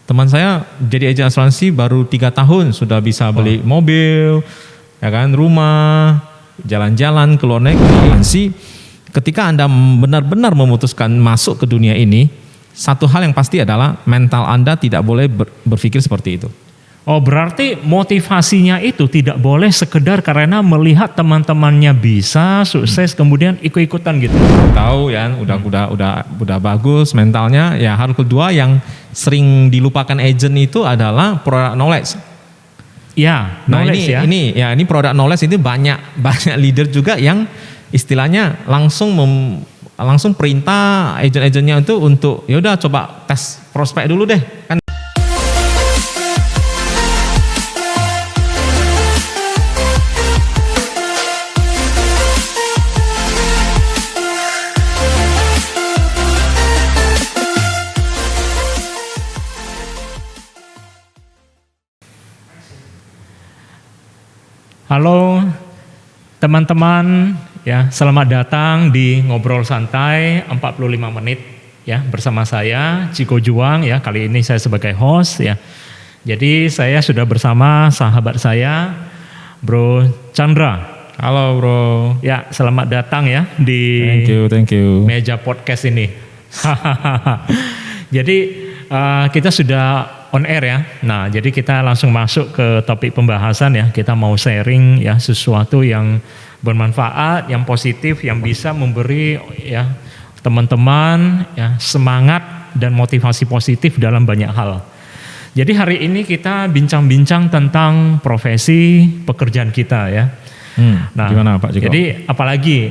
teman saya jadi agen asuransi baru 3 tahun sudah bisa beli mobil, ya kan, rumah, jalan-jalan ke luar negeri. Ketika Anda benar-benar memutuskan masuk ke dunia ini, satu hal yang pasti adalah mental Anda tidak boleh berpikir seperti itu. Oh, berarti motivasinya itu tidak boleh sekedar karena melihat teman-temannya bisa sukses kemudian ikut-ikutan gitu. Tahu ya, udah bagus mentalnya. Ya, hal kedua yang sering dilupakan agent itu adalah product knowledge. Ya, Nah, knowledge ini product knowledge itu banyak leader juga yang istilahnya langsung perintah agent-agentnya itu untuk ya udah coba tes prospek dulu deh kan. Halo teman-teman, ya selamat datang di Ngobrol Santai 45 menit ya bersama saya Ciko Juang ya. Kali ini saya sebagai host ya. Jadi saya sudah bersama sahabat saya Bro Chandra. Halo bro. Ya, selamat datang ya di Thank you. meja podcast ini. Jadi kita sudah on air ya. Nah, jadi kita langsung masuk ke topik pembahasan ya. Kita mau sharing ya sesuatu yang bermanfaat, yang positif, yang bisa memberi ya teman-teman ya semangat dan motivasi positif dalam banyak hal. Jadi hari ini kita bincang-bincang tentang profesi pekerjaan kita ya. Nah, gimana Pak Ciko? Jadi apalagi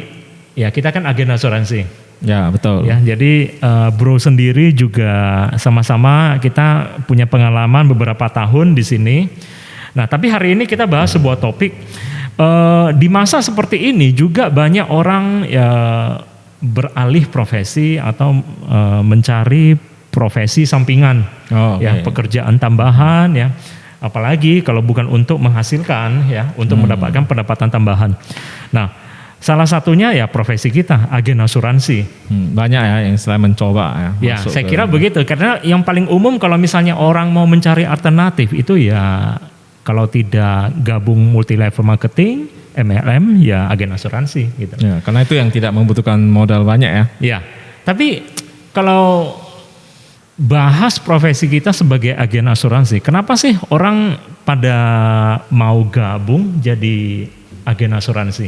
ya kita kan agen asuransi. Ya betul. Ya, jadi Bro sendiri juga sama-sama kita punya pengalaman beberapa tahun di sini. Nah, tapi hari ini kita bahas sebuah topik di masa seperti ini juga banyak orang ya beralih profesi atau mencari profesi sampingan, pekerjaan tambahan ya. Apalagi kalau bukan untuk menghasilkan ya, untuk mendapatkan pendapatan tambahan. Nah, salah satunya ya profesi kita agen asuransi. Banyak ya yang selain mencoba ya. Ya, saya kira begitu karena yang paling umum kalau misalnya orang mau mencari alternatif itu ya kalau tidak gabung multi level marketing, MLM ya agen asuransi gitu. Ya, karena itu yang tidak membutuhkan modal banyak ya. Ya, tapi kalau bahas profesi kita sebagai agen asuransi, kenapa sih orang pada mau gabung jadi agen asuransi?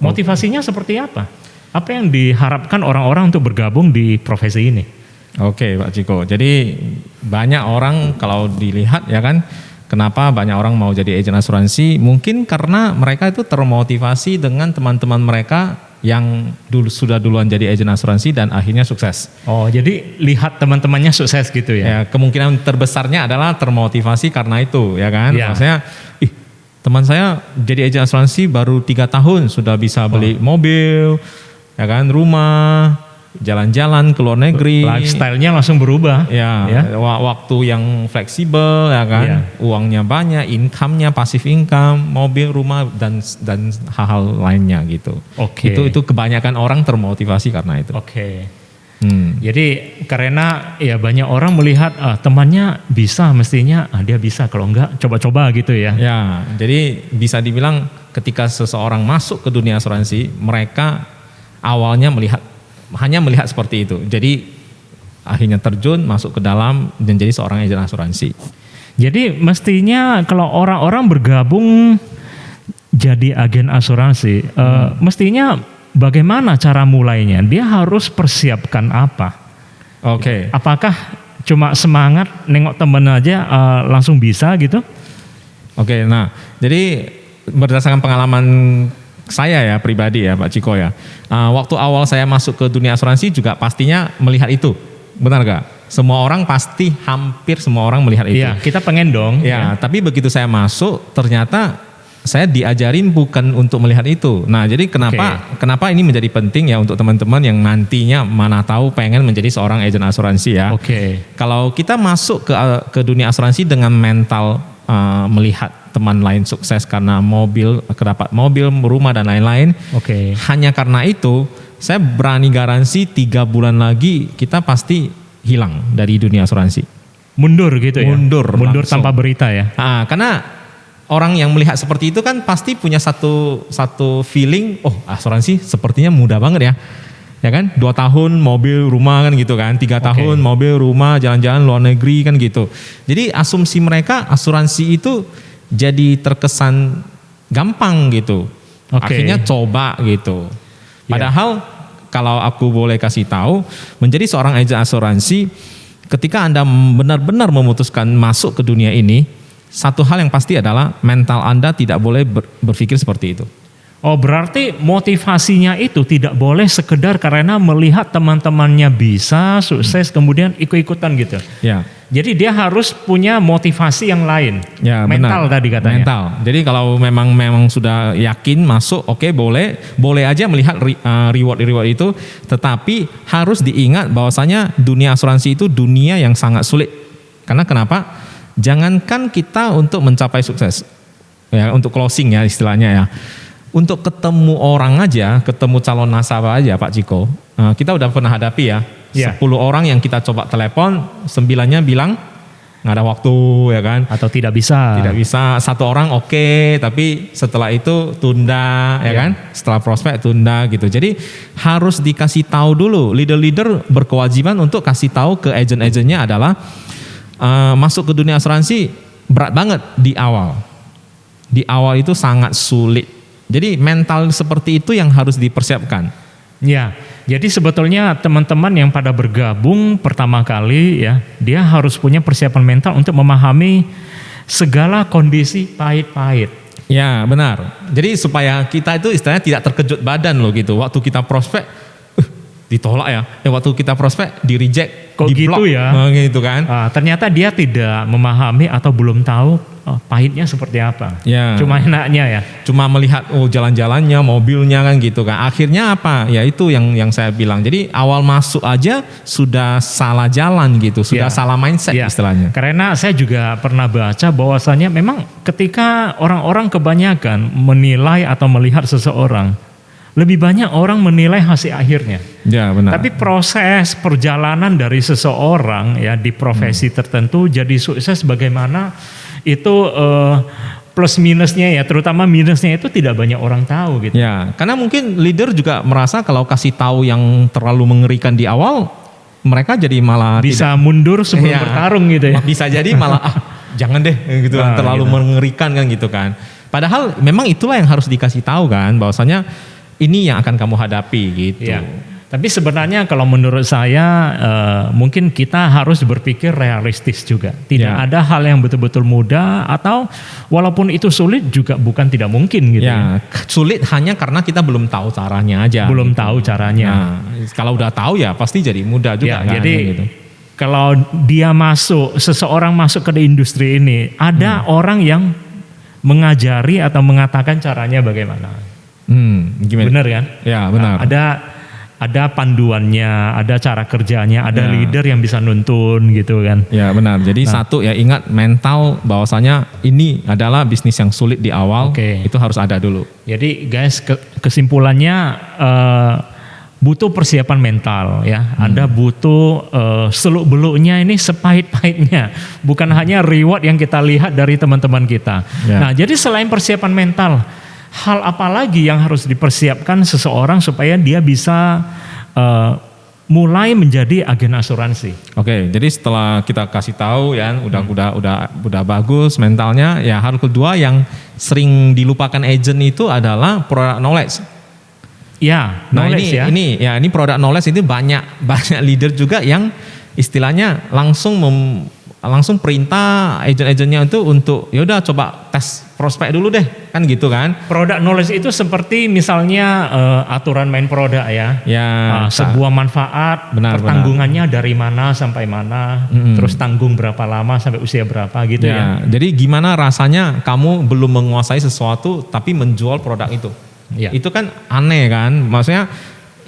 Motivasinya seperti apa? Apa yang diharapkan orang-orang untuk bergabung di profesi ini? Oke Pak Ciko, jadi banyak orang kalau dilihat ya kan, kenapa banyak orang mau jadi agen asuransi? Mungkin karena mereka itu termotivasi dengan teman-teman mereka yang sudah duluan jadi agen asuransi dan akhirnya sukses. Oh, jadi lihat teman-temannya sukses gitu ya? Ya, kemungkinan terbesarnya adalah termotivasi karena itu ya kan. Ya. Maksudnya, teman saya jadi agen asuransi baru 3 tahun sudah bisa beli mobil, ya kan, rumah, jalan-jalan ke luar negeri. Lifestyle-nya langsung berubah. Ya, waktu yang fleksibel, ya kan, uangnya banyak, income-nya passive income, mobil, rumah dan hal-hal lainnya gitu. Oke. Itu kebanyakan orang termotivasi karena itu. Oke. Jadi karena ya banyak orang melihat temannya bisa, mestinya dia bisa, kalau enggak coba-coba gitu ya. Ya, jadi bisa dibilang ketika seseorang masuk ke dunia asuransi, mereka awalnya hanya melihat seperti itu. Jadi akhirnya terjun masuk ke dalam dan jadi seorang agen asuransi. Jadi mestinya kalau orang-orang bergabung jadi agen asuransi, mestinya bagaimana cara mulainya? Dia harus persiapkan apa? Oke. Apakah cuma semangat nengok temen aja langsung bisa gitu? Oke, nah jadi berdasarkan pengalaman saya ya pribadi ya Pak Ciko ya. Waktu awal saya masuk ke dunia asuransi juga pastinya melihat itu. Benar gak? Hampir semua orang melihat itu. Iya, kita pengen dong. Ya, tapi begitu saya masuk ternyata saya diajarin bukan untuk melihat itu. Nah, jadi kenapa ini menjadi penting ya untuk teman-teman yang nantinya mana tahu pengen menjadi seorang agen asuransi ya. Kalau kita masuk ke dunia asuransi dengan mental melihat teman lain sukses karena dapat mobil, rumah dan lain-lain. Hanya karena itu, saya berani garansi 3 bulan lagi kita pasti hilang dari dunia asuransi. mundur gitu ya. Mundur langsung. tanpa berita ya. Karena orang yang melihat seperti itu kan pasti punya satu feeling, oh asuransi sepertinya mudah banget ya. Ya kan, 2 tahun mobil rumah kan gitu kan, 3 tahun mobil rumah jalan-jalan luar negeri kan gitu. Jadi asumsi mereka asuransi itu jadi terkesan gampang gitu. Akhirnya coba gitu. Padahal kalau aku boleh kasih tahu, menjadi seorang agen asuransi, ketika Anda benar-benar memutuskan masuk ke dunia ini, satu hal yang pasti adalah mental Anda tidak boleh berpikir seperti itu. Oh, berarti motivasinya itu tidak boleh sekedar karena melihat teman-temannya bisa sukses kemudian ikut-ikutan gitu. Ya. Jadi dia harus punya motivasi yang lain. Ya, mental benar. Tadi katanya. Mental. Jadi kalau memang sudah yakin masuk, oke, boleh aja melihat reward itu, tetapi harus diingat bahwasanya dunia asuransi itu dunia yang sangat sulit. Karena kenapa? Jangankan kita untuk mencapai sukses. Ya, untuk closing ya istilahnya ya. Untuk ketemu orang aja, ketemu calon nasabah aja Pak Ciko, kita udah pernah hadapi ya. 10 orang yang kita coba telepon, 9-nya bilang nggak ada waktu ya kan. Atau tidak bisa. Tidak bisa, 1 orang oke, tapi setelah itu tunda ya kan. Setelah prospek tunda gitu. Jadi harus dikasih tahu dulu, leader-leader berkewajiban untuk kasih tahu ke agent-agentnya adalah masuk ke dunia asuransi berat banget di awal. Di awal itu sangat sulit. Jadi mental seperti itu yang harus dipersiapkan. Ya, jadi sebetulnya teman-teman yang pada bergabung pertama kali ya, dia harus punya persiapan mental untuk memahami segala kondisi pahit-pahit. Ya, benar. Jadi supaya kita itu istilahnya tidak terkejut badan loh gitu. Waktu kita prospek, ditolak ya. Waktu kita prospek, di reject, kok di block, gitu ya? Gitu kan. Ternyata dia tidak memahami atau belum tahu pahitnya seperti apa. Ya. Cuma enaknya ya. Cuma melihat jalan-jalannya, mobilnya kan gitu kan. Akhirnya apa? Ya itu yang saya bilang. Jadi awal masuk aja sudah salah jalan gitu, sudah salah mindset istilahnya. Karena saya juga pernah baca bahwasannya memang ketika orang-orang kebanyakan menilai atau melihat seseorang, lebih banyak orang menilai hasil akhirnya. Ya, benar. Tapi proses perjalanan dari seseorang ya di profesi tertentu jadi sukses bagaimana itu plus minusnya ya, terutama minusnya itu tidak banyak orang tahu gitu. Ya, karena mungkin leader juga merasa kalau kasih tahu yang terlalu mengerikan di awal, mereka jadi malah bisa mundur sebelum bertarung gitu ya. Bisa jadi malah jangan deh gitu, terlalu mengerikan kan gitu kan. Padahal memang itulah yang harus dikasih tahu kan, bahwasanya ini yang akan kamu hadapi gitu. Ya. Tapi sebenarnya kalau menurut saya mungkin kita harus berpikir realistis juga. Tidak ada hal yang betul-betul mudah atau walaupun itu sulit juga bukan tidak mungkin gitu. Ya, sulit hanya karena kita belum tahu caranya aja. Belum tahu caranya. Nah, kalau udah tahu ya pasti jadi mudah juga kan. Jadi gitu. Kalau dia seseorang masuk ke industri ini, ada orang yang mengajari atau mengatakan caranya bagaimana. Gimana? Benar kan? Ya, benar. Ada panduannya, ada cara kerjanya, ada leader yang bisa nuntun gitu kan. Ya, benar. Jadi satu ya, ingat mental bahwasanya ini adalah bisnis yang sulit di awal. Itu harus ada dulu. Jadi guys, kesimpulannya butuh persiapan mental ya. Anda butuh seluk-beluknya ini sepahit-pahitnya. Bukan hanya reward yang kita lihat dari teman-teman kita. Nah, jadi selain persiapan mental, hal apa lagi yang harus dipersiapkan seseorang supaya dia bisa mulai menjadi agen asuransi? Oke, jadi setelah kita kasih tahu ya, udah bagus mentalnya, ya hal kedua yang sering dilupakan agent itu adalah product knowledge. Ya, nah ini product knowledge itu banyak leader juga yang istilahnya langsung perintah agent-agentnya itu untuk ya udah coba tes prospek dulu deh, kan gitu kan. Product knowledge itu seperti misalnya aturan main produk ya. Sebuah manfaat, pertanggungannya dari mana sampai mana, terus tanggung berapa lama sampai usia berapa gitu ya. Jadi gimana rasanya kamu belum menguasai sesuatu tapi menjual produk itu. Itu kan aneh kan. Maksudnya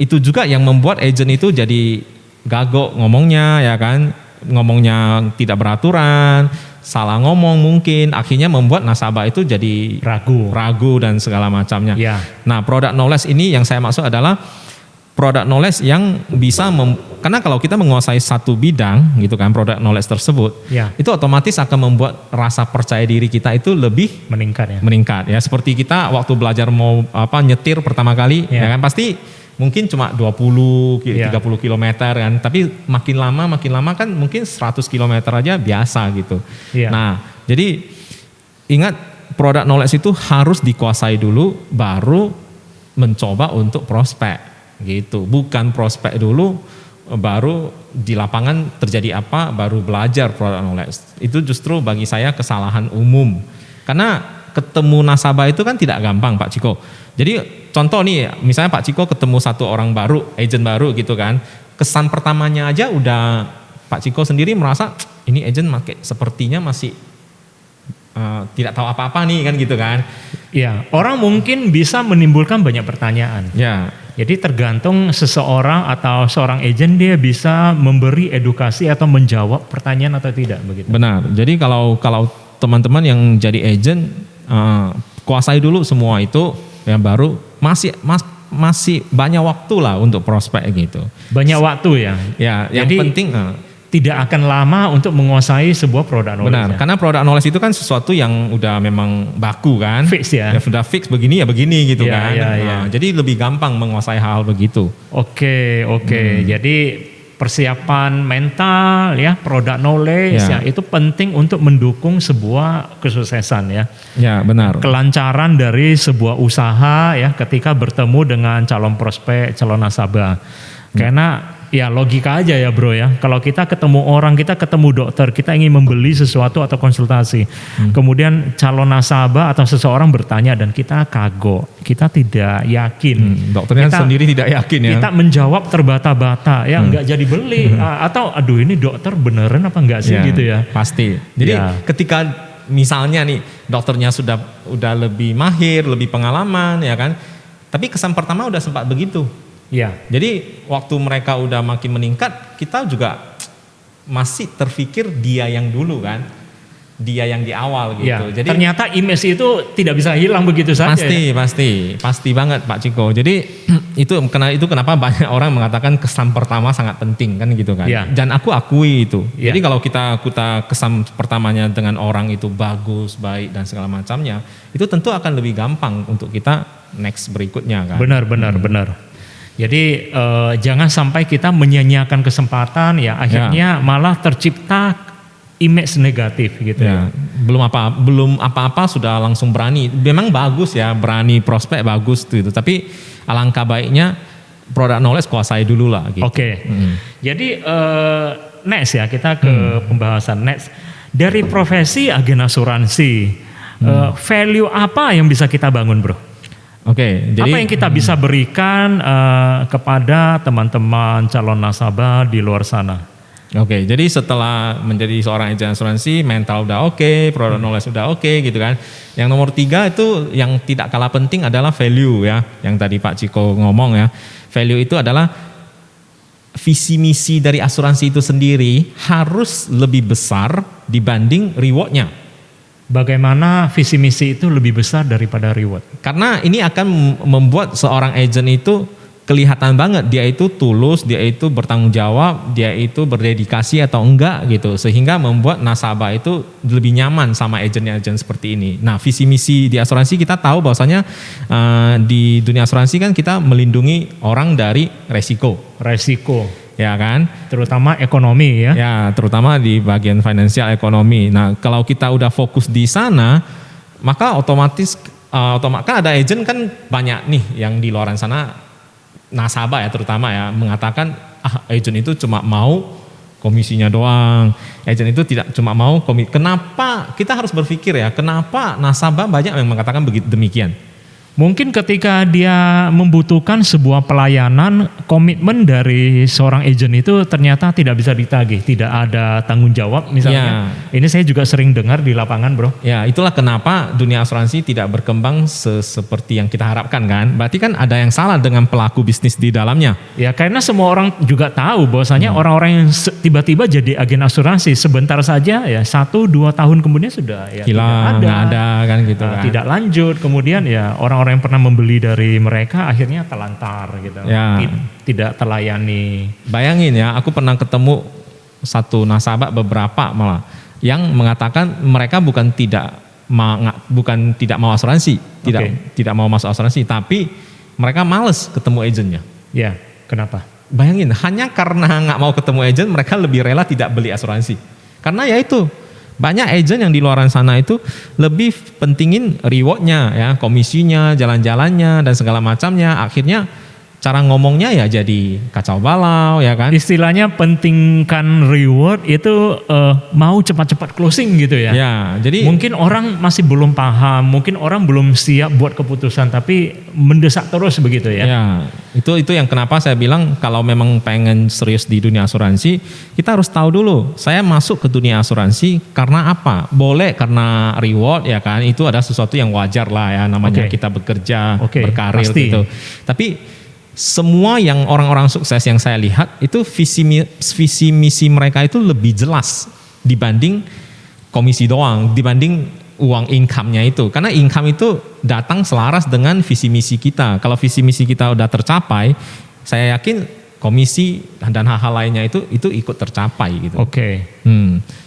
itu juga yang membuat agent itu jadi gagok ngomongnya ya kan. Ngomongnya tidak beraturan, salah ngomong mungkin, akhirnya membuat nasabah itu jadi ragu dan segala macamnya. Nah, product knowledge ini yang saya maksud adalah product knowledge yang bisa karena kalau kita menguasai satu bidang gitu kan, product knowledge tersebut, Ya. itu otomatis akan membuat rasa percaya diri kita itu lebih meningkat ya. Seperti kita waktu belajar mau nyetir pertama kali ya kan, pasti mungkin cuma 20 30 km kan, tapi makin lama kan mungkin 100 km aja biasa gitu. Nah, jadi ingat product knowledge itu harus dikuasai dulu baru mencoba untuk prospek gitu. Bukan prospek dulu baru di lapangan terjadi apa baru belajar product knowledge. Itu justru bagi saya kesalahan umum. Karena ketemu nasabah itu kan tidak gampang Pak Ciko. Jadi contoh nih, misalnya Pak Ciko ketemu satu orang baru, agent baru gitu kan. Kesan pertamanya aja udah Pak Ciko sendiri merasa ini agent sepertinya masih tidak tahu apa-apa nih kan gitu kan. Ya, orang mungkin bisa menimbulkan banyak pertanyaan. Ya. Jadi tergantung seseorang atau seorang agent dia bisa memberi edukasi atau menjawab pertanyaan atau tidak begitu. Benar. Jadi kalau teman-teman yang jadi agent kuasai dulu semua itu, yang baru masih banyak waktu lah untuk prospek gitu. Banyak waktu ya. Ya, yang jadi, penting tidak akan lama untuk menguasai sebuah produk knowledge. Benar, karena produk knowledge itu kan sesuatu yang udah memang baku kan. Fix ya. Sudah fix begini ya begini gitu kan. Jadi lebih gampang menguasai hal begitu. Oke. Jadi persiapan mental ya, product knowledge ya itu penting untuk mendukung sebuah kesuksesan ya. Ya, benar. Kelancaran dari sebuah usaha ya ketika bertemu dengan calon prospek, calon nasabah. Karena ya logika aja ya bro ya. Kalau kita ketemu orang, kita ketemu dokter, kita ingin membeli sesuatu atau konsultasi. Kemudian calon nasabah atau seseorang bertanya dan kita kagok, kita tidak yakin. Dokternya sendiri tidak yakin ya. Kita menjawab terbata-bata ya nggak jadi beli. Atau aduh ini dokter beneran apa enggak sih gitu ya. Pasti. Jadi ketika misalnya nih dokternya udah lebih mahir, lebih pengalaman ya kan. Tapi kesan pertama udah sempat begitu. Ya. Jadi waktu mereka udah makin meningkat, kita juga masih terpikir dia yang dulu kan, dia yang di awal gitu. Ya. Jadi ternyata image itu tidak bisa hilang begitu saja. Pasti banget Pak Ciko. Jadi itu kenapa banyak orang mengatakan kesan pertama sangat penting kan gitu kan. Ya. Dan aku akui itu. Ya. Jadi kalau kita kesan pertamanya dengan orang itu bagus, baik dan segala macamnya, itu tentu akan lebih gampang untuk kita next berikutnya kan. Benar. Jadi jangan sampai kita menyanyiakan kesempatan ya akhirnya malah tercipta image negatif gitu ya. Belum apa-apa sudah langsung berani. Memang bagus ya berani prospek bagus gitu. Tapi alangkah baiknya product knowledge kuasai dulu lah gitu. Oke. Jadi next ya kita ke pembahasan next. Dari profesi agen asuransi value apa yang bisa kita bangun bro? Oke, jadi apa yang kita bisa berikan kepada teman-teman calon nasabah di luar sana? Oke, jadi setelah menjadi seorang agen asuransi, mental udah oke, product knowledge udah oke gitu kan. Yang nomor 3 itu yang tidak kalah penting adalah value ya, yang tadi Pak Ciko ngomong ya. Value itu adalah visi misi dari asuransi itu sendiri harus lebih besar dibanding rewardnya. Bagaimana visi misi itu lebih besar daripada reward? Karena ini akan membuat seorang agent itu kelihatan banget dia itu tulus, dia itu bertanggung jawab, dia itu berdedikasi atau enggak gitu. Sehingga membuat nasabah itu lebih nyaman sama agent-agent seperti ini. Nah visi misi di asuransi kita tahu bahwasanya di dunia asuransi kan kita melindungi orang dari resiko. Ya kan, terutama ekonomi ya. Ya, terutama di bagian finansial ekonomi. Nah, kalau kita udah fokus di sana, maka otomatis kan ada agent kan banyak nih yang di luar sana nasabah ya terutama ya mengatakan agent itu cuma mau komisinya doang. Agent itu tidak cuma mau Kenapa kita harus berpikir ya, kenapa nasabah banyak yang mengatakan demikian? Mungkin ketika dia membutuhkan sebuah pelayanan, komitmen dari seorang agent itu ternyata tidak bisa ditagih, tidak ada tanggung jawab misalnya. Ya. Ini saya juga sering dengar di lapangan bro. Ya itulah kenapa dunia asuransi tidak berkembang seperti yang kita harapkan kan. Berarti kan ada yang salah dengan pelaku bisnis di dalamnya. Ya karena semua orang juga tahu bahwasanya orang-orang yang tiba-tiba jadi agen asuransi sebentar saja ya 1-2 tahun kemudian sudah ya hilang, nggak ada kan gitu kan. Tidak lanjut, kemudian ya orang orang-orang yang pernah membeli dari mereka akhirnya telantar gitu. Ya. Tidak terlayani. Bayangin ya, aku pernah ketemu satu nasabah beberapa malah yang mengatakan mereka bukan tidak mau asuransi, tidak mau masuk asuransi, tapi mereka males ketemu agennya. Ya, kenapa? Bayangin, hanya karena nggak mau ketemu agen, mereka lebih rela tidak beli asuransi. Karena ya itu, banyak agen yang di luar sana itu lebih pentingin rewardnya, ya, komisinya, jalan-jalannya dan segala macamnya. Akhirnya cara ngomongnya ya jadi kacau balau, ya kan? Istilahnya pentingkan reward itu mau cepat-cepat closing gitu ya. Ya, jadi mungkin orang masih belum paham, mungkin orang belum siap buat keputusan, tapi mendesak terus begitu ya. Ya, itu yang kenapa saya bilang kalau memang pengen serius di dunia asuransi, kita harus tahu dulu, saya masuk ke dunia asuransi karena apa? Boleh karena reward, ya kan? Itu ada sesuatu yang wajar lah ya, namanya kita bekerja, berkarir pasti. gitu. Tapi semua yang orang-orang sukses yang saya lihat itu visi misi mereka itu lebih jelas dibanding komisi doang, dibanding uang income-nya itu. Karena income itu datang selaras dengan visi misi kita. Kalau visi misi kita udah tercapai, saya yakin komisi dan hal-hal lainnya itu ikut tercapai gitu.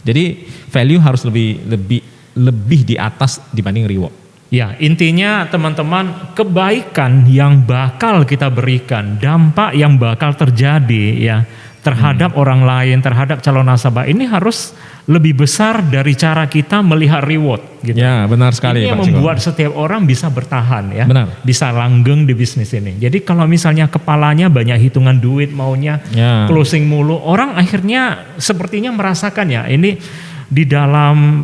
Jadi value harus lebih di atas dibanding reward. Ya, intinya teman-teman, kebaikan yang bakal kita berikan, dampak yang bakal terjadi ya terhadap orang lain, terhadap calon nasabah ini harus lebih besar dari cara kita melihat reward gitu. Ya, benar sekali. Ini yang membuat setiap orang bisa bertahan ya. Benar. Bisa langgeng di bisnis ini. Jadi kalau misalnya kepalanya banyak hitungan duit, maunya closing mulu, orang akhirnya sepertinya merasakan ya, ini di dalam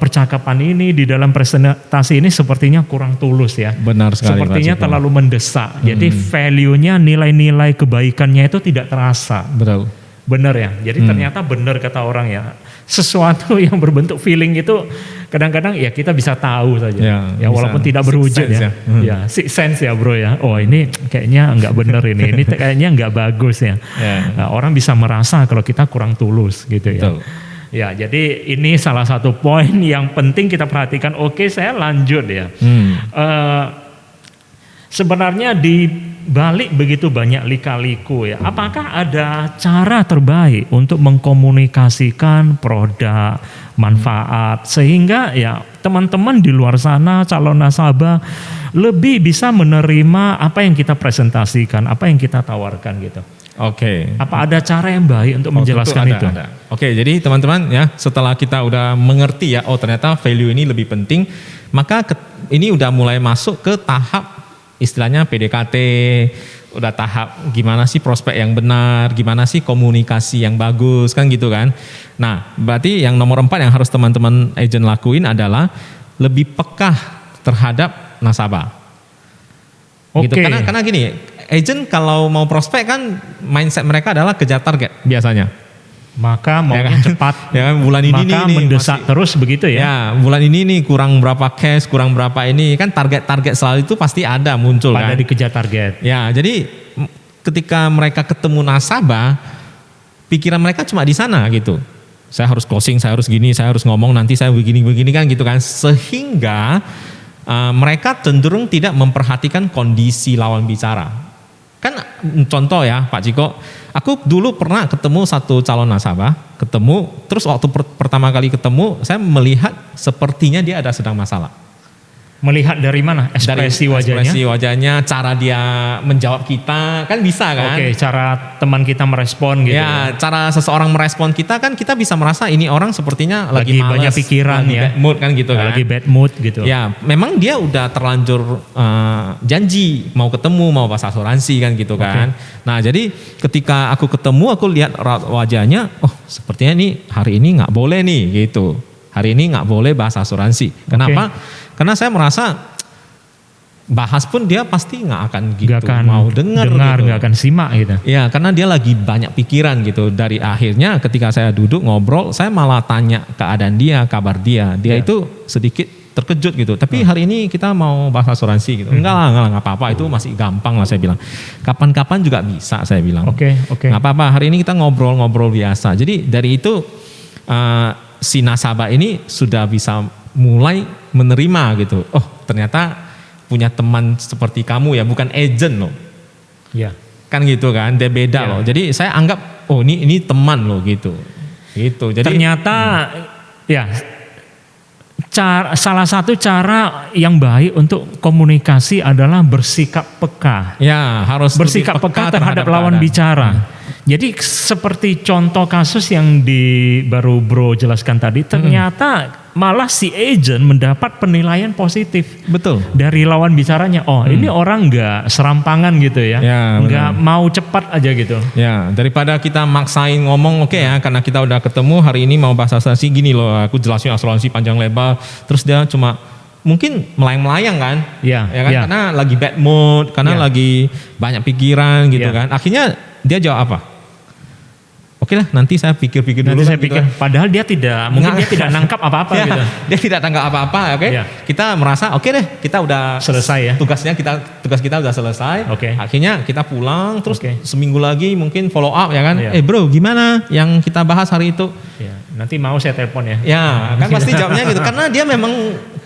percakapan ini, di dalam presentasi ini sepertinya kurang tulus ya. Benar sekali. Sepertinya terlalu mendesak. Jadi value-nya, nilai-nilai kebaikannya itu tidak terasa. Betul. Benar ya. Jadi ternyata benar kata orang ya. Sesuatu yang berbentuk feeling itu kadang-kadang ya kita bisa tahu saja. Ya walaupun tidak berwujud ya. Ya, six sense ya bro ya. Oh ini kayaknya nggak benar ini. Ini kayaknya nggak bagus ya. Nah, orang bisa merasa kalau kita kurang tulus gitu ya. Betul. Ya, jadi ini salah satu poin yang penting kita perhatikan. Oke, saya lanjut ya. Sebenarnya di balik begitu banyak lika-liku ya, apakah ada cara terbaik untuk mengkomunikasikan produk, manfaat, sehingga ya teman-teman di luar sana, calon nasabah lebih bisa menerima apa yang kita presentasikan, apa yang kita tawarkan gitu. Apa ada cara yang baik untuk menjelaskan itu? Ada. Jadi teman-teman ya, setelah kita udah mengerti ya, oh ternyata value ini lebih penting, maka ini udah mulai masuk ke tahap istilahnya PDKT, udah tahap gimana sih prospek yang benar, gimana sih komunikasi yang bagus kan gitu kan. Nah, berarti yang nomor 4 yang harus teman-teman agent lakuin adalah lebih peka terhadap nasabah. Gitu. Karena gini, agent kalau mau prospek kan mindset mereka adalah kejar target biasanya. Maka maunya cepat. Ya kan, bulan ini maka nih mendesak masih, terus begitu ya. Ya, bulan ini nih kurang berapa cash, kurang berapa ini, kan target-target selalu itu pasti ada muncul kan. Pada dikejar target. Ya, jadi ketika mereka ketemu nasabah, pikiran mereka cuma di sana gitu. Saya harus closing, saya harus gini, saya harus ngomong nanti saya begini kan gitu kan. Sehingga mereka cenderung tidak memperhatikan kondisi lawan bicara. Kan contoh ya Pak Ciko, aku dulu pernah ketemu satu calon nasabah, terus waktu pertama kali ketemu, saya melihat sepertinya dia ada sedang masalah. Melihat dari mana? Ekspresi wajahnya? Ekspresi wajahnya, cara dia menjawab kita, kan bisa kan? Cara teman kita merespon gitu. Ya, cara seseorang merespon kita kan kita bisa merasa ini orang sepertinya lagi malas, banyak pikiran lagi ya. Bad mood kan gitu kan. Lagi bad mood gitu. Ya, memang dia udah terlanjur janji mau ketemu, mau bahas asuransi kan gitu kan. Nah, jadi ketika aku ketemu, aku lihat wajahnya, oh sepertinya nih hari ini nggak boleh nih gitu. Hari ini nggak boleh bahas asuransi. Kenapa? Karena saya merasa bahas pun dia pasti nggak akan gitu mau dengar gitu. Nggak akan simak gitu. Ya, karena dia lagi banyak pikiran gitu. Dari akhirnya ketika saya duduk ngobrol, saya malah tanya keadaan dia, kabar dia. Dia itu sedikit terkejut gitu. Tapi hari ini kita mau bahas asuransi gitu. Enggak lah, nggak apa-apa, itu masih gampang lah saya bilang. Kapan-kapan juga bisa saya bilang. Nggak apa-apa, hari ini kita ngobrol-ngobrol biasa. Jadi dari itu si nasabah ini sudah bisa mulai menerima gitu. Oh ternyata punya teman seperti kamu ya, bukan agent loh. Ya. Kan gitu kan, dia beda Ya. loh. Jadi saya anggap oh ini teman loh gitu. Gitu. Jadi Ternyata ya salah satu cara yang baik untuk komunikasi adalah bersikap peka. ya harus Bersikap lebih peka terhadap lawan keadaan. bicara. Jadi seperti contoh kasus yang baru Bro jelaskan tadi, ternyata malah si agent mendapat penilaian positif Betul. dari lawan bicaranya. Oh, ini orang nggak serampangan gitu ya, Ya, nggak mau cepat aja gitu. Ya, daripada kita maksain ngomong, oke ya, karena kita udah ketemu hari ini mau bahas asuransi gini loh, aku jelasin asuransi panjang lebar, terus dia cuma mungkin melayang-melayang kan, Ya, ya kan, ya. karena lagi bad mood, karena Ya. lagi banyak pikiran gitu Ya. kan, akhirnya dia jawab apa? Oke lah, nanti saya pikir-pikir dulu. Nanti saya kan, gitu pikir, kan. padahal dia tidak nangkap apa-apa Ya, gitu. dia tidak tanggap apa-apa, oke? Ya. Kita merasa oke deh, kita udah Selesai ya. tugas kita udah selesai. Oke. Akhirnya kita pulang, terus Oke. seminggu lagi mungkin follow up ya kan. Ya. Bro, gimana yang kita bahas hari itu? Ya, nanti mau saya telepon ya. Ya, kan pasti jawabnya gitu, karena dia memang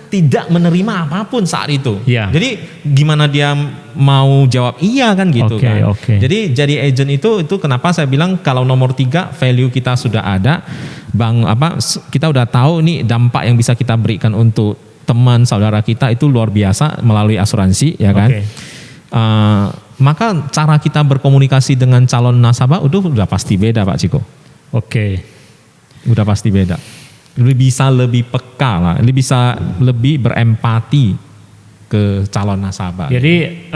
tidak menerima apapun saat itu. Ya. Jadi gimana dia mau jawab iya kan gitu Oke, kan. oke. Jadi jadi agent itu kenapa saya bilang kalau nomor 3 value kita sudah ada, kita udah tahu nih dampak yang bisa kita berikan untuk teman saudara kita itu luar biasa melalui asuransi ya kan. Oke. Maka cara kita berkomunikasi dengan calon nasabah udah pasti beda Pak Ciko. Oke. Udah pasti beda. Lebih peka lah, lebih berempati ke calon nasabah. Jadi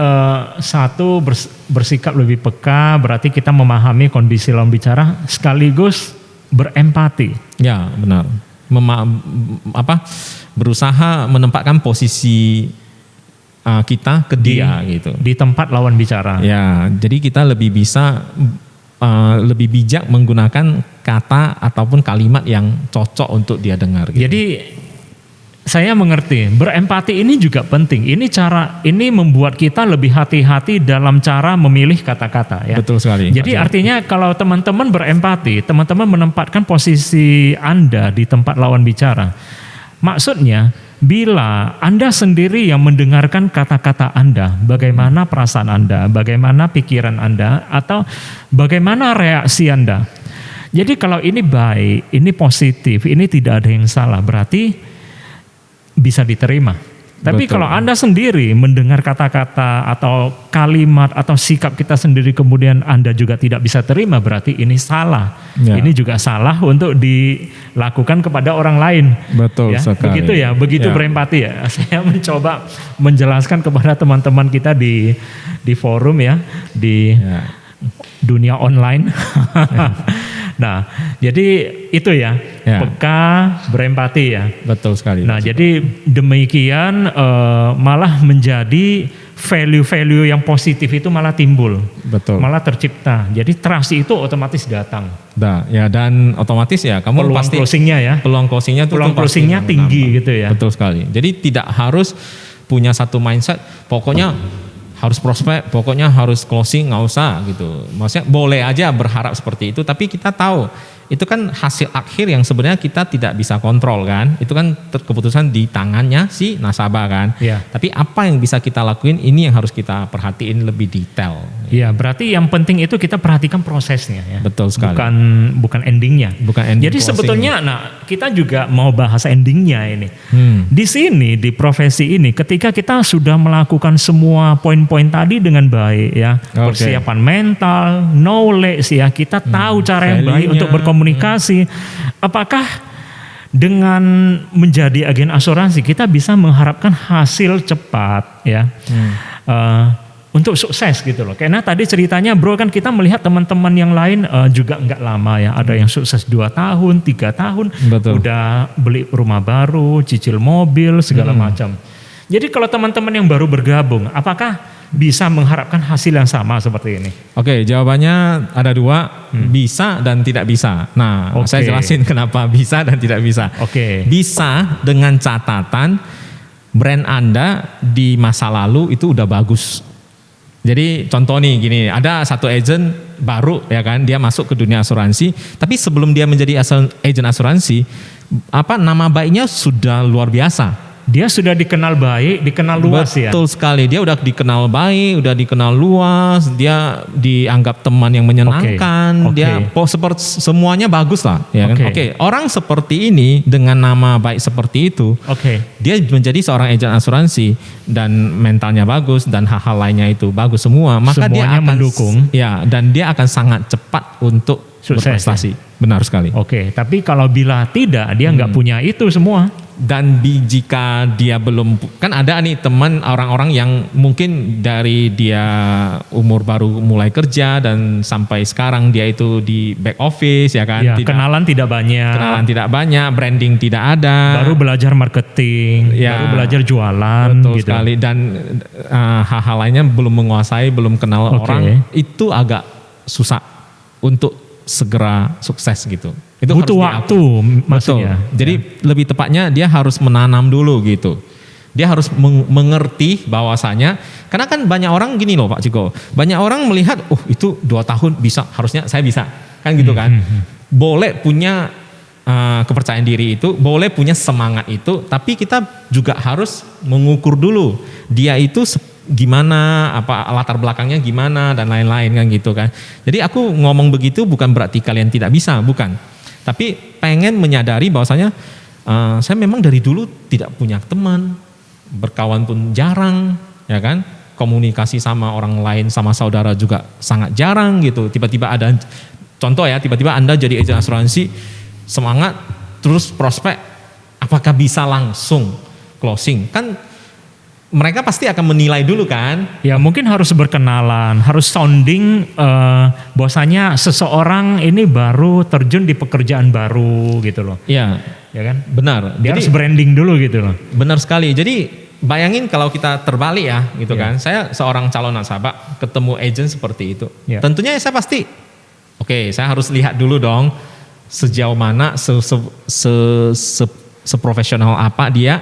satu bersikap lebih peka berarti kita memahami kondisi lawan bicara sekaligus berempati. Ya benar. Berusaha menempatkan posisi kita ke dia gitu. Di tempat lawan bicara. Ya, jadi kita lebih bisa lebih bijak menggunakan kata ataupun kalimat yang cocok untuk dia dengar. Gitu. Jadi saya mengerti, berempati ini juga penting. Ini membuat kita lebih hati-hati dalam cara memilih kata-kata ya. Betul sekali. Jadi artinya kalau teman-teman berempati, teman-teman menempatkan posisi Anda di tempat lawan bicara. Maksudnya, bila Anda sendiri yang mendengarkan kata-kata Anda, bagaimana perasaan Anda, bagaimana pikiran Anda, atau bagaimana reaksi Anda. Jadi kalau ini baik, ini positif, ini tidak ada yang salah, berarti bisa diterima. Tapi Betul. kalau Anda sendiri mendengar kata-kata atau kalimat atau sikap kita sendiri kemudian Anda juga tidak bisa terima, berarti ini salah. Ya. Ini juga salah untuk dilakukan kepada orang lain. Betul Ya, sekali. begitu ya, begitu Ya. berempati ya. Saya mencoba menjelaskan kepada teman-teman kita di forum ya, di Ya. dunia online. Nah, jadi itu ya, Ya. peka, berempati ya. Betul sekali. Nah, jadi demikian malah menjadi value-value yang positif itu malah timbul, Betul. malah tercipta. Jadi trust itu otomatis datang. Ya, dan otomatis ya kamu Peluang pasti closingnya ya, peluang closingnya tuh peluang pasti closingnya tinggi menambah. gitu ya. Betul sekali. Jadi tidak harus punya satu mindset, pokoknya harus prospek, pokoknya harus closing, nggak usah gitu. Maksudnya boleh aja berharap seperti itu, tapi kita tahu itu kan hasil akhir yang sebenarnya kita tidak bisa kontrol kan. Itu kan keputusan di tangannya si nasabah kan. Iya. Tapi apa yang bisa kita lakuin ini yang harus kita perhatiin lebih detail. Iya, berarti yang penting itu kita perhatikan prosesnya ya. Betul sekali. Bukan endingnya. Bukan ending Jadi closing. sebetulnya, kita juga mau bahas endingnya ini. Hmm. Di sini di profesi ini, ketika kita sudah melakukan semua poin-poin tadi dengan baik ya, Oke. persiapan mental, knowledge ya, kita tahu cara yang baik Value-nya. untuk berkomunikasi. Apakah dengan menjadi agen asuransi kita bisa mengharapkan hasil cepat ya? Untuk sukses gitu loh. Karena tadi ceritanya Bro kan kita melihat teman-teman yang lain juga nggak lama ya. Ada yang sukses 2 tahun, 3 tahun. Betul. Udah beli rumah baru, cicil mobil, segala macam. Jadi kalau teman-teman yang baru bergabung, apakah bisa mengharapkan hasil yang sama seperti ini? Oke, jawabannya ada 2, bisa dan tidak bisa. Nah, Oke. saya jelasin kenapa bisa dan tidak bisa. Oke. Bisa dengan catatan brand Anda di masa lalu itu udah bagus. Jadi contoh nih gini, ada satu agent baru ya kan, dia masuk ke dunia asuransi, tapi sebelum dia menjadi agent asuransi, nama baiknya sudah luar biasa Dia sudah dikenal baik, dikenal luas ya. Betul sekali, dia udah dikenal baik, udah dikenal luas, dia dianggap teman yang menyenangkan, dia seperti semuanya bagus lah, ya kan? Oke, orang seperti ini dengan nama baik seperti itu, dia menjadi seorang agen asuransi dan mentalnya bagus dan hal-hal lainnya itu bagus semua, maka semuanya dia akan mendukung, ya, dan dia akan sangat cepat untuk berprestasi. Benar sekali. Tapi kalau bila tidak, dia nggak punya itu semua. Dan jika dia belum, kan ada nih teman orang-orang yang mungkin dari dia umur baru mulai kerja dan sampai sekarang dia itu di back office, ya kan? Ya, kenalan tidak banyak, branding tidak ada. Baru belajar marketing, baru belajar jualan. Betul gitu. sekali, dan hal-hal lainnya belum menguasai, belum kenal orang, itu agak susah untuk segera sukses gitu. Itu butuh waktu maksudnya. Jadi lebih tepatnya dia harus menanam dulu gitu. Dia harus mengerti bahwasanya, karena kan banyak orang gini loh Pak Ciko. Banyak orang melihat, itu 2 tahun bisa, harusnya saya bisa. Kan gitu kan. Boleh punya kepercayaan diri itu, boleh punya semangat itu, tapi kita juga harus mengukur dulu dia itu gimana, apa latar belakangnya gimana dan lain-lain kan gitu kan. Jadi aku ngomong begitu bukan berarti kalian tidak bisa, bukan. Tapi pengen menyadari bahwasanya saya memang dari dulu tidak punya teman, berkawan pun jarang, ya kan. Komunikasi sama orang lain, sama saudara juga sangat jarang gitu. Tiba-tiba ada contoh ya, tiba-tiba Anda jadi agen asuransi, semangat, terus prospek, apakah bisa langsung closing? Kan mereka pasti akan menilai dulu kan. Ya mungkin harus berkenalan, harus sounding bahwasanya seseorang ini baru terjun di pekerjaan baru gitu loh. Iya. Ya kan? Benar. Dia harus branding dulu gitu loh. Benar sekali. Jadi bayangin kalau kita terbalik ya gitu kan. Saya seorang calon nasabah ketemu agent seperti itu. Tentunya saya pasti, saya harus lihat dulu dong sejauh mana, seprofesional apa dia.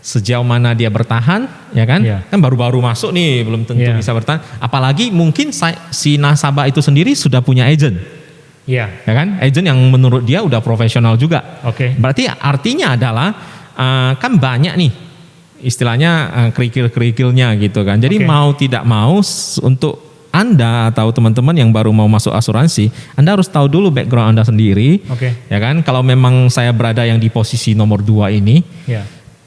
Sejauh mana dia bertahan, ya kan? Kan baru-baru masuk nih, belum tentu bisa bertahan. Apalagi mungkin si nasabah itu sendiri sudah punya agent, ya kan? Agent yang menurut dia udah profesional juga. Berarti artinya adalah kan banyak nih, istilahnya kerikil-kerikilnya gitu kan. Jadi mau tidak mau untuk Anda atau teman-teman yang baru mau masuk asuransi, Anda harus tahu dulu background Anda sendiri, ya kan? Kalau memang saya berada yang di posisi nomor 2 ini.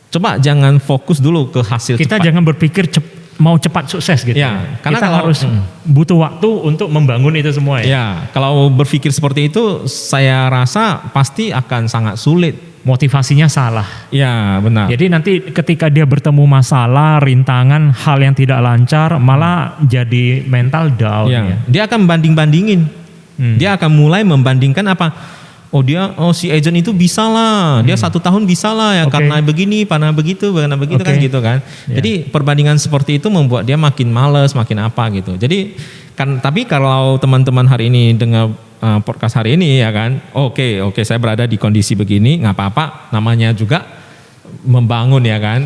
Coba jangan fokus dulu ke hasil kita cepat. Jangan berpikir mau cepat sukses gitu. Karena kita harus butuh waktu untuk membangun itu semua ya. Kalau berpikir seperti itu, saya rasa pasti akan sangat sulit. Motivasinya salah. Ya benar. Jadi nanti ketika dia bertemu masalah, rintangan, hal yang tidak lancar, malah jadi mental down. Dia akan banding-bandingin. Dia akan mulai membandingkan apa? Si agent itu bisa lah, dia 1 tahun bisa lah ya, karena begini, karena begitu kan gitu kan. Jadi perbandingan seperti itu membuat dia makin males, makin apa gitu. Jadi kan, tapi kalau teman-teman hari ini dengar podcast hari ini ya kan, oke, saya berada di kondisi begini, nggak apa-apa, namanya juga membangun ya kan.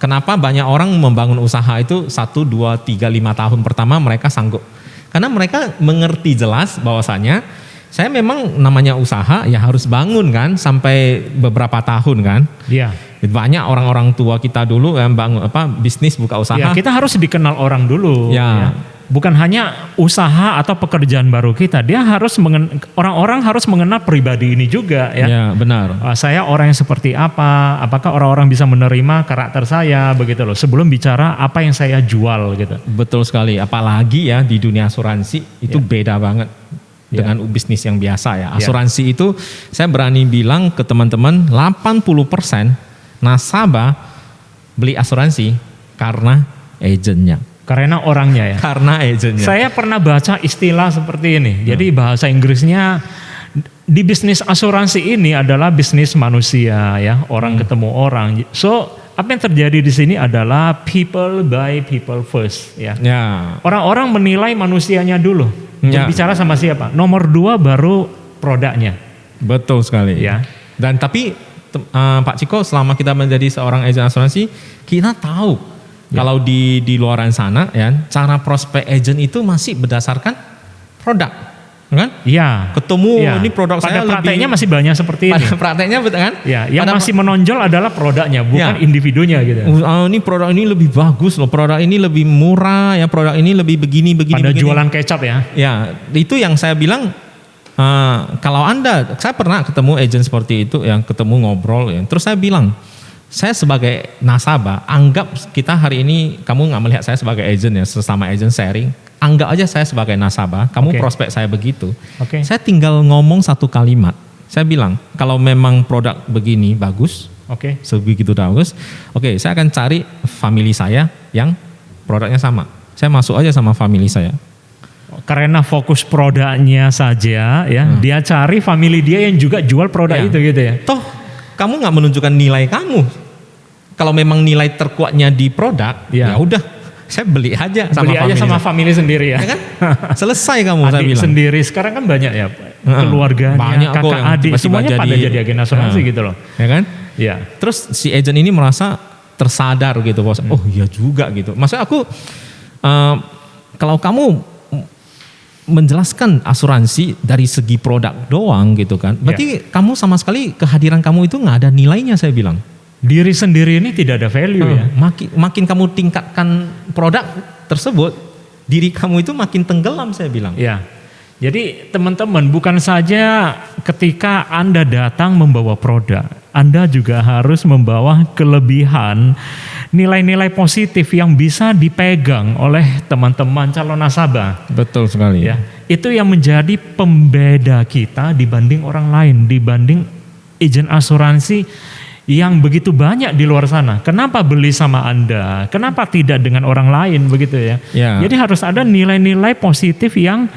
Kenapa banyak orang membangun usaha itu 1, 2, 3, 5 tahun pertama mereka sanggup? Karena mereka mengerti jelas bahwasanya saya memang namanya usaha ya harus bangun kan sampai beberapa tahun kan. Banyak orang-orang tua kita dulu yang bangun bisnis, buka usaha. Kita harus dikenal orang dulu. Bukan hanya usaha atau pekerjaan baru kita, orang-orang harus mengenal pribadi ini juga ya. Benar. Saya orang yang seperti apa? Apakah orang-orang bisa menerima karakter saya begitu loh. Sebelum bicara apa yang saya jual gitu. Betul sekali. Apalagi ya di dunia asuransi itu beda banget dengan bisnis yang biasa ya. Asuransi itu saya berani bilang ke teman-teman 80% nasabah beli asuransi karena agentnya. Karena orangnya ya. Karena agentnya. Saya pernah baca istilah seperti ini. Jadi bahasa Inggrisnya di bisnis asuransi ini adalah bisnis manusia ya. Orang ketemu orang. So apa yang terjadi di sini adalah people buy people first ya. Orang-orang menilai manusianya dulu. Bicara sama siapa? Nomor 2 baru produknya. Betul sekali. Dan tapi Pak Ciko, selama kita menjadi seorang agen asuransi, kita tahu kalau di luaran sana ya, cara prospek agen itu masih berdasarkan produk. kan? Iya. Ketemu Iya. ini produk pada saya prakteknya lebih, masih banyak seperti ini. pada prakteknya betul kan? Ya, yang Pada masih menonjol adalah produknya, bukan Ya. individunya gitu. Ini produk ini lebih bagus loh, produk ini lebih murah ya, produk ini lebih begini. Pada jualan kecap ya. Ya, itu yang saya bilang. Kalau saya pernah ketemu agent seperti itu, yang ketemu ngobrol, ya. Terus saya bilang, saya sebagai nasabah, anggap kita hari ini kamu nggak melihat saya sebagai agent ya, sesama agent sharing. Anggap aja saya sebagai nasabah, kamu prospek saya begitu. Saya tinggal ngomong satu kalimat. Saya bilang, kalau memang produk begini bagus, sebegitu bagus, saya akan cari family saya yang produknya sama. Saya masuk aja sama family saya. Karena fokus produknya saja ya, dia cari family dia yang juga jual produk itu gitu ya. Toh, kamu nggak menunjukkan nilai kamu. Kalau memang nilai terkuatnya di produk, ya udah. Saya beli aja sama family sendiri ya. Ya kan? Selesai kamu, saya adik bilang. sendiri sekarang kan banyak ya, keluarganya, banyak kakak adik semuanya pada jadi agen asuransi gitu loh. Ya kan? Ya. Terus si agent ini merasa tersadar gitu, bos. Oh iya juga gitu. Maksud aku, kalau kamu menjelaskan asuransi dari segi produk doang gitu kan, berarti kamu sama sekali kehadiran kamu itu nggak ada nilainya, saya bilang. Diri sendiri ini tidak ada value ya. Makin kamu tingkatkan produk tersebut, diri kamu itu makin tenggelam, saya bilang. Ya. Jadi teman-teman, bukan saja ketika Anda datang membawa produk, Anda juga harus membawa kelebihan, nilai-nilai positif yang bisa dipegang oleh teman-teman calon nasabah. Betul sekali. Ya. Itu yang menjadi pembeda kita dibanding orang lain, dibanding agen asuransi yang begitu banyak di luar sana. Kenapa beli sama Anda? Kenapa tidak dengan orang lain begitu ya? Jadi harus ada nilai-nilai positif yang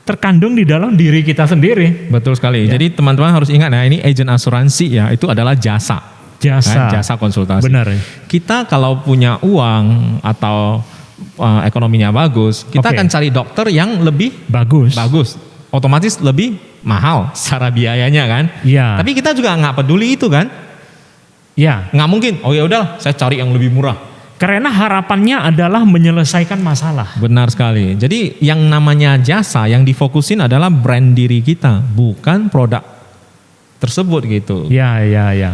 terkandung di dalam diri kita sendiri. Betul sekali. Jadi teman-teman harus ingat, nah ini agen asuransi ya, itu adalah jasa. Jasa konsultasi. Benar. Kita kalau punya uang atau ekonominya bagus, kita akan cari dokter yang lebih bagus. Otomatis lebih mahal secara biayanya kan. Tapi kita juga nggak peduli itu kan. Nggak mungkin. Oh ya udah, saya cari yang lebih murah. Karena harapannya adalah menyelesaikan masalah. Benar sekali. Jadi yang namanya jasa yang difokusin adalah brand diri kita, bukan produk tersebut gitu. Ya.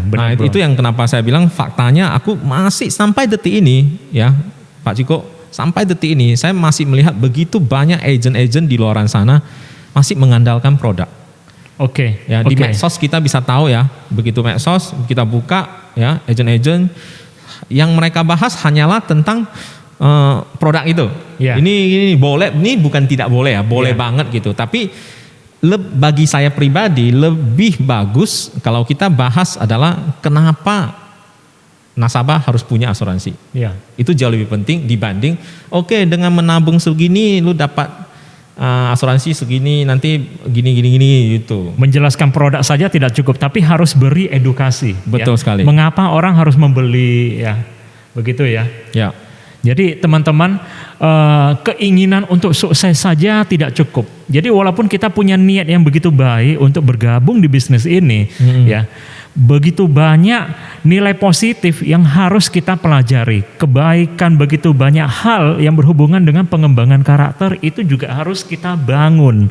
Benar, nah itu yang kenapa saya bilang faktanya aku masih sampai detik ini ya, Pak Ciko, sampai detik ini saya masih melihat begitu banyak agent-agent di luar sana masih mengandalkan produk. Di medsos kita bisa tahu ya, begitu medsos kita buka ya, agent-agent yang mereka bahas hanyalah tentang produk itu. Ini boleh, ini bukan tidak boleh ya, boleh banget gitu. Tapi bagi saya pribadi lebih bagus kalau kita bahas adalah kenapa nasabah harus punya asuransi. Itu jauh lebih penting dibanding dengan menabung segini lu dapat asuransi segini, nanti gini gitu. Menjelaskan produk saja tidak cukup, tapi harus beri edukasi. Betul sekali. Mengapa orang harus membeli ya, begitu ya. Jadi teman-teman, keinginan untuk sukses saja tidak cukup. Jadi walaupun kita punya niat yang begitu baik untuk bergabung di bisnis ini, ya, begitu banyak nilai positif yang harus kita pelajari. Kebaikan begitu banyak hal yang berhubungan dengan pengembangan karakter itu juga harus kita bangun.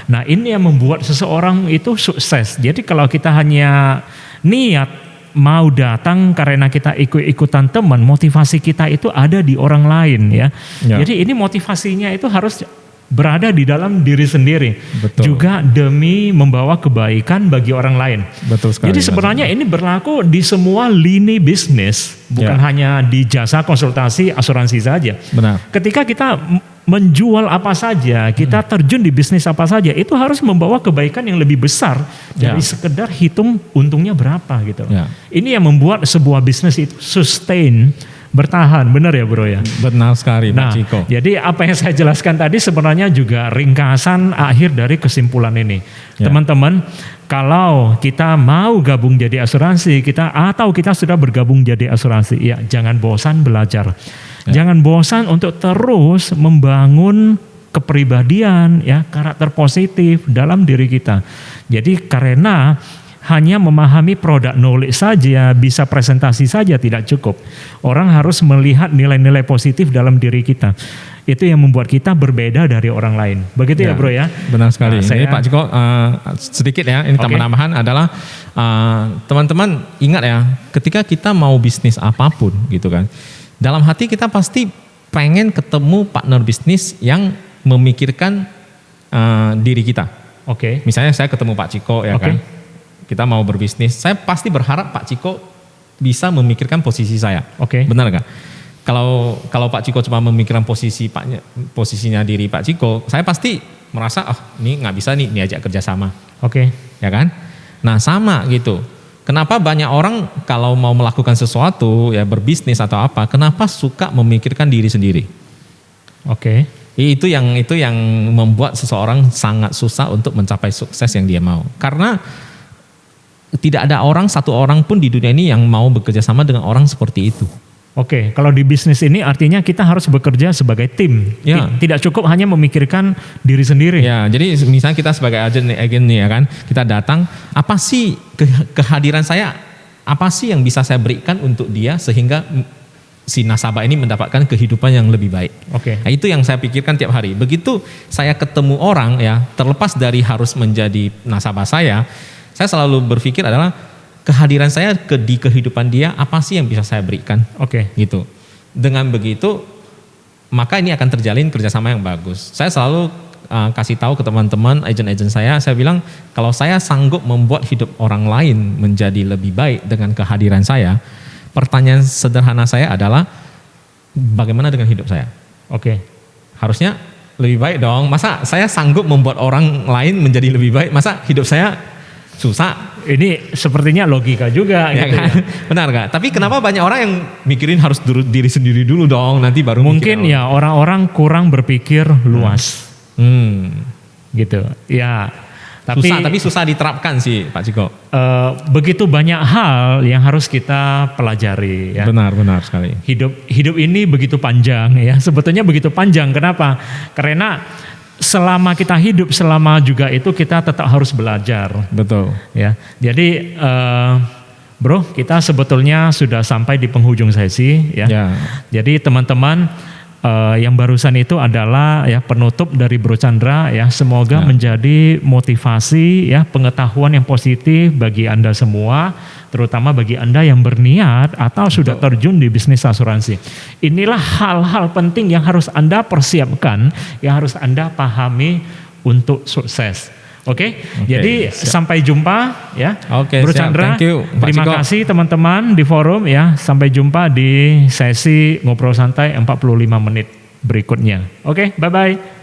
Nah ini yang membuat seseorang itu sukses. Jadi kalau kita hanya niat mau datang karena kita ikut-ikutan teman, motivasi kita itu ada di orang lain ya. Jadi ini motivasinya itu harus berada di dalam diri sendiri. Juga demi membawa kebaikan bagi orang lain. Betul sekali. Jadi sebenarnya ini berlaku di semua lini bisnis, bukan hanya di jasa konsultasi asuransi saja. Ketika kita menjual apa saja, kita terjun di bisnis apa saja, itu harus membawa kebaikan yang lebih besar dari sekedar hitung untungnya berapa gitu. Ini yang membuat sebuah bisnis itu sustain, bertahan, benar ya bro ya? Benar sekali Pak Ciko. Jadi apa yang saya jelaskan tadi sebenarnya juga ringkasan akhir dari kesimpulan ini. Teman-teman, kalau kita mau gabung jadi asuransi, atau kita sudah bergabung jadi asuransi, ya jangan bosan belajar. Jangan bosan untuk terus membangun kepribadian, ya, karakter positif dalam diri kita. Jadi karena hanya memahami produk knowledge saja, bisa presentasi saja tidak cukup. Orang harus melihat nilai-nilai positif dalam diri kita. itu yang membuat kita berbeda dari orang lain. Begitu ya Bro ya? Benar sekali. Nah, Jadi Pak Ciko, sedikit ya, ini tambahan adalah teman-teman ingat ya, ketika kita mau bisnis apapun gitu kan, dalam hati kita pasti pengen ketemu partner bisnis yang memikirkan diri kita. Oke. Misalnya saya ketemu Pak Ciko ya kan, kita mau berbisnis, saya pasti berharap Pak Ciko bisa memikirkan posisi saya. Oke. Benar gak? Kalau Pak Ciko cuma memikirkan posisinya diri Pak Ciko, saya pasti merasa ini nggak bisa nih diajak kerjasama. Oke. Ya kan? Nah sama gitu. Kenapa banyak orang kalau mau melakukan sesuatu ya berbisnis atau apa, kenapa suka memikirkan diri sendiri? Oke. Itu yang membuat seseorang sangat susah untuk mencapai sukses yang dia mau. Karena tidak ada satu orang pun di dunia ini yang mau bekerja sama dengan orang seperti itu. Oke, kalau di bisnis ini artinya kita harus bekerja sebagai tim. Ya. Tidak cukup hanya memikirkan diri sendiri. Ya, jadi misalnya kita sebagai agen nih ya kan, kita datang, apa sih kehadiran saya, apa sih yang bisa saya berikan untuk dia sehingga si nasabah ini mendapatkan kehidupan yang lebih baik. Oke. Nah, itu yang saya pikirkan tiap hari. Begitu saya ketemu orang ya, terlepas dari harus menjadi nasabah saya selalu berpikir adalah kehadiran saya di kehidupan dia, apa sih yang bisa saya berikan? Oke. Gitu. Dengan begitu, maka ini akan terjalin kerjasama yang bagus. Saya selalu kasih tahu ke teman-teman, agen-agen saya bilang, kalau saya sanggup membuat hidup orang lain menjadi lebih baik dengan kehadiran saya, pertanyaan sederhana saya adalah, bagaimana dengan hidup saya? Oke. Harusnya lebih baik dong. Masa saya sanggup membuat orang lain menjadi lebih baik, masa hidup saya susah? Ini sepertinya logika juga Ya gitu kan? ya. Benar gak? Tapi kenapa banyak orang yang mikirin harus diri sendiri dulu dong, nanti baru Mungkin ya orang-orang kurang berpikir luas. Gitu. Ya. Tapi susah diterapkan sih Pak Ciko. Begitu banyak hal yang harus kita pelajari ya. Benar sekali. Hidup ini begitu panjang ya. Sebetulnya begitu panjang. Kenapa? Karena selama kita hidup, selama juga itu kita tetap harus belajar. Betul. Ya, jadi Bro, kita sebetulnya sudah sampai di penghujung sesi ya. Jadi teman-teman yang barusan itu adalah ya penutup dari Bro Chandra ya. Semoga menjadi motivasi ya, pengetahuan yang positif bagi Anda semua, terutama bagi Anda yang berniat atau sudah terjun di bisnis asuransi. Inilah hal-hal penting yang harus Anda persiapkan, yang harus Anda pahami untuk sukses. Oke, jadi sampai jumpa ya, Bro Chandra. Thank you, Pak Terima Ciko. kasih teman-teman di forum ya. Sampai jumpa di sesi ngobrol santai 45 menit berikutnya. Oke, bye-bye.